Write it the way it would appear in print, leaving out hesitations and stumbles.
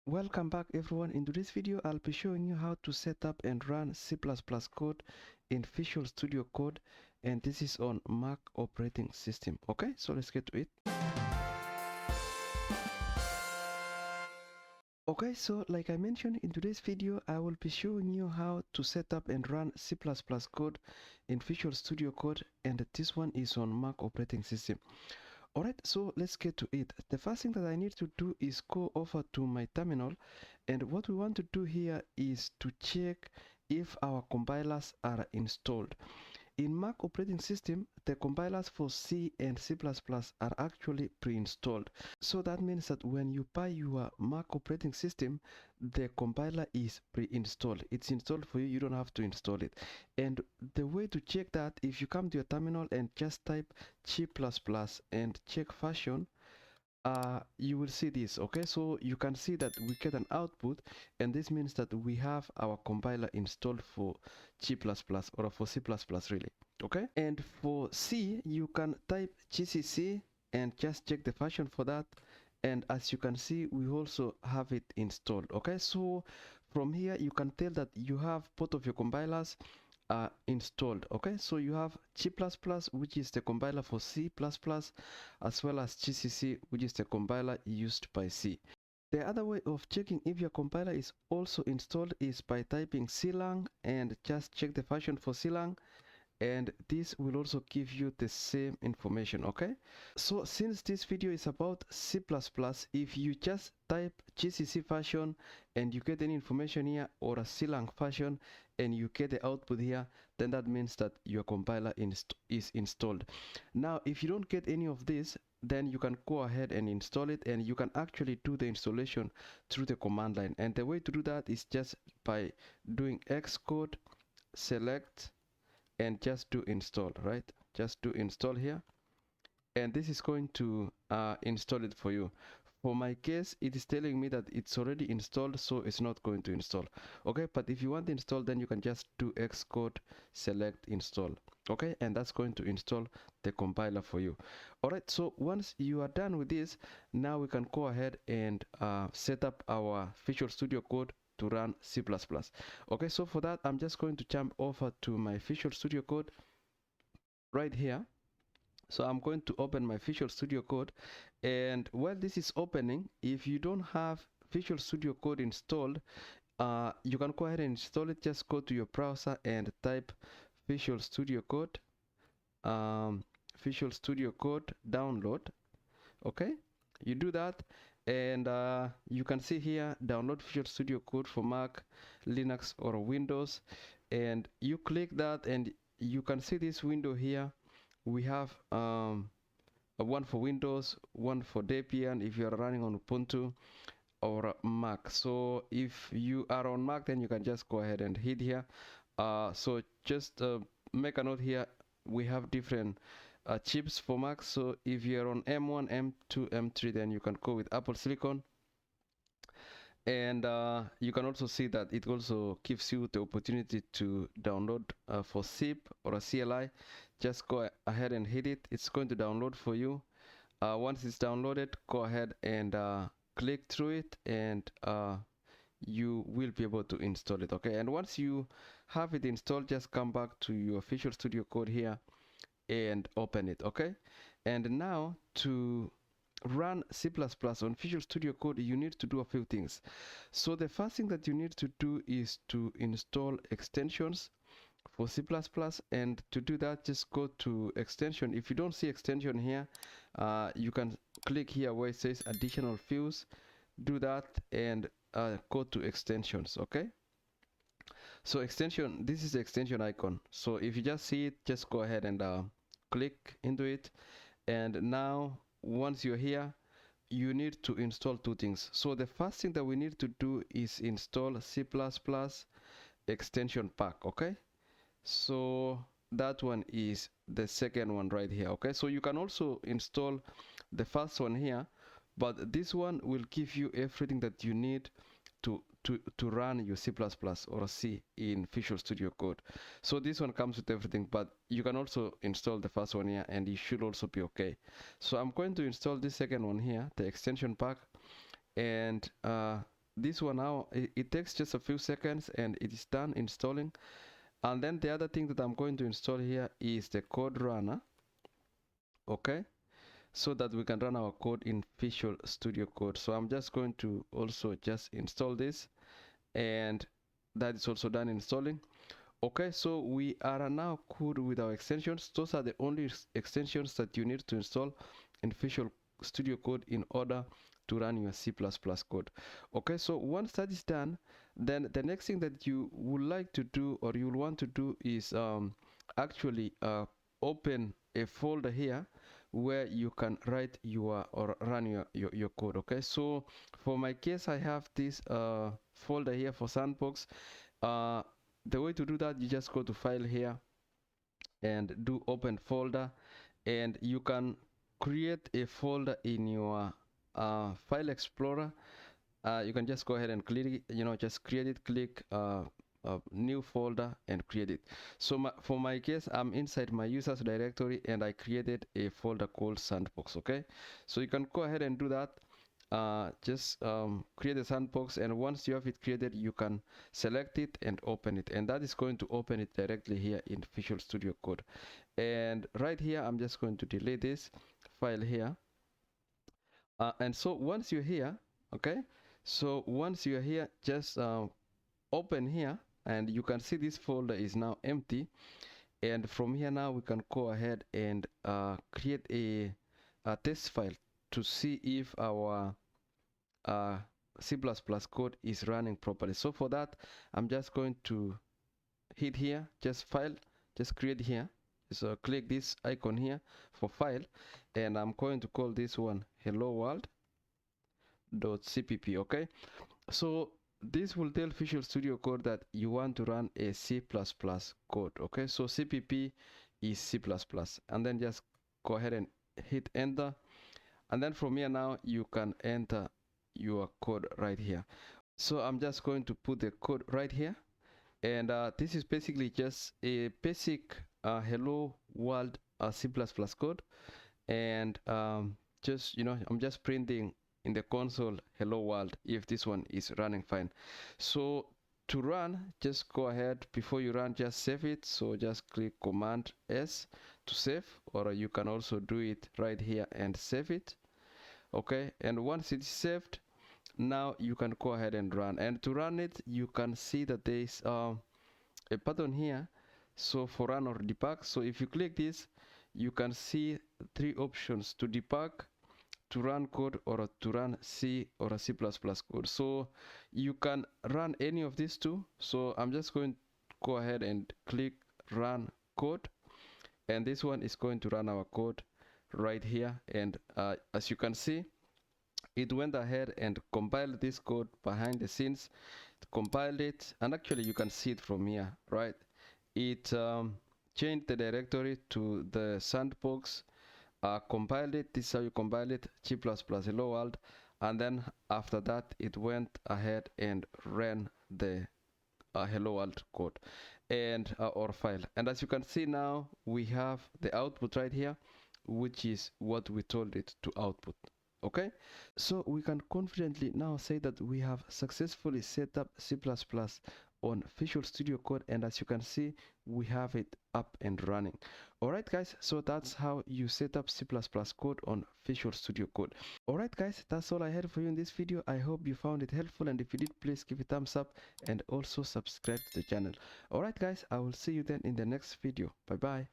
Welcome back everyone. In today's video I'll be showing you how to set up and run C++ code in Visual Studio Code, and this is on Mac operating system. Okay, so let's get to it. Okay, so like I mentioned, in today's video I will be showing you how to set up and run C++ code in Visual Studio Code, and this one is on Mac operating system. Alright, so let's get to it. The first thing that I need to do is go over to my terminal, and what we want to do here is to check if our compilers are installed. In Mac operating system, the compilers for C and C++ are actually pre-installed. So that means that when you buy your Mac operating system, the compiler is pre-installed. It's installed for you, you don't have to install it. And the way to check that, if you come to your terminal and just type G++ and check version, you will see this. Okay, so you can see that we get an output, and this means that we have our compiler installed for G++ or for C++ really. Okay, and for C you can type gcc and just check the version for that, and as you can see we also have it installed. Okay, so from here you can tell that you have both of your compilers installed. Okay, so you have G++, which is the compiler for C++, as well as GCC, which is the compiler used by C. The other way of checking if your compiler is also installed is by typing clang and just check the version for clang, and this will also give you the same information. Okay, so since this video is about C++, if you just type GCC version and you get any information here, or a clang version and you get the output here, then that means that your compiler is installed. Now if you don't get any of this, then you can go ahead and install it, and you can actually do the installation through the command line. And the way to do that is just by doing vscode select and just do install. Right, just do install here, and this is going to install it for you. For my case, it is telling me that it's already installed, so it's not going to install. Okay, but if you want to install, then you can just do vscode select install. Okay, and that's going to install the compiler for you. All right, so once you are done with this, now we can go ahead and set up our Visual Studio Code to run C++. Okay, so for that I'm just going to jump over to my Visual Studio Code right here. So I'm going to open my Visual Studio Code, and while this is opening, if you don't have Visual Studio Code installed, you can go ahead and install it. Just go to your browser and type Visual Studio Code, Visual Studio Code download. Okay, you do that, and you can see here download Visual Studio Code for Mac, Linux or Windows, and you click that and you can see this window here. We have one for Windows, one for Debian if you are running on Ubuntu or Mac. So if you are on Mac, then you can just go ahead and hit here. So just make a note here, we have different chips for Mac. So if you're on M1, M2, M3, then you can go with Apple Silicon. And you can also see that it also gives you the opportunity to download for zip or a CLI. Just go ahead and hit it. It's going to download for you. Once it's downloaded, go ahead and click through it, and you will be able to install it. Okay, and once you have it installed, just come back to your Visual Studio Code here and open it. Okay, and now to run C++ on Visual Studio Code, you need to do a few things. So the first thing that you need to do is to install extensions for C++, and to do that, just go to extension. If you don't see extension here, you can click here where it says additional views, do that, and go to extensions. Okay, so extension, this is the extension icon. So if you just see it, just go ahead and click into it, and now once you're here, you need to install two things. So the first thing that we need to do is install C++ extension pack. Okay, so that one is the second one right here. Okay, so you can also install the first one here, but this one will give you everything that you need to run your C++ or C in Visual Studio Code. So this one comes with everything, but you can also install the first one here and you should also be okay. So I'm going to install this second one here, the extension pack, and this one now, it takes just a few seconds and it is done installing. And then the other thing that I'm going to install here is the code runner, okay, so that we can run our code in Visual Studio Code. So I'm just going to also just install this, and that is also done installing. Okay, so we are now good with our extensions. Those are the only extensions that you need to install in Visual Studio Code in order to run your C++ code. Okay, so once that is done, then the next thing that you would like to do, or you will want to do, is actually open a folder here where you can write your or run your code. Okay, so for my case, I have this folder here for Sandbox. The way to do that, you just go to file here and do open folder, and you can create a folder in your file explorer. You can just go ahead and click, just create it, click new folder and create it. So for my case, I'm inside my users directory and I created a folder called Sandbox. Okay, so you can go ahead and do that. Just create a sandbox, and once you have it created, you can select it and open it, and that is going to open it directly here in Visual Studio Code. And right here, I'm just going to delete this file here. And so once you're here, okay, so once you're here, just open here, and you can see this folder is now empty. And from here now, we can go ahead and create a test file to see if our C++ code is running properly. So for that, I'm just going to hit here, just file, just create here. So click this icon here for file, and I'm going to call this one hello world.cpp. okay, so this will tell Visual Studio Code that you want to run a C++ code. Okay, so cpp is C++, and then just go ahead and hit enter, and then from here now you can enter your code right here. So I'm just going to put the code right here, and this is basically just a basic hello world C++ code, and just I'm just printing in the console hello world if this one is running fine. So to run, just go ahead, before you run, just save it. So just click Command S to save, or you can also do it right here and save it. Okay, and once it's saved, now you can go ahead and run. And to run it, you can see that there is a button here, so for run or debug. So if you click this, you can see three options: to debug, to run code, or to run C or a C++ code. So you can run any of these two. So I'm just going to go ahead and click run code, and this one is going to run our code right here. And as you can see, it went ahead and compiled this code behind the scenes. It compiled it, and actually you can see it from here, right? It changed the directory to the sandbox, compiled it. This is how you compile it, G++ hello world, and then after that it went ahead and ran the hello world code and or file. And as you can see now, we have the output right here, which is what we told it to output. Okay, so we can confidently now say that we have successfully set up C++ on Visual Studio Code, and as you can see, we have it up and running. Alright guys, so that's how you set up C++ code on Visual Studio Code. Alright guys, that's all I had for you in this video. I hope you found it helpful, and if you did, please give it a thumbs up and also subscribe to the channel. Alright guys, I will see you then in the next video. Bye bye.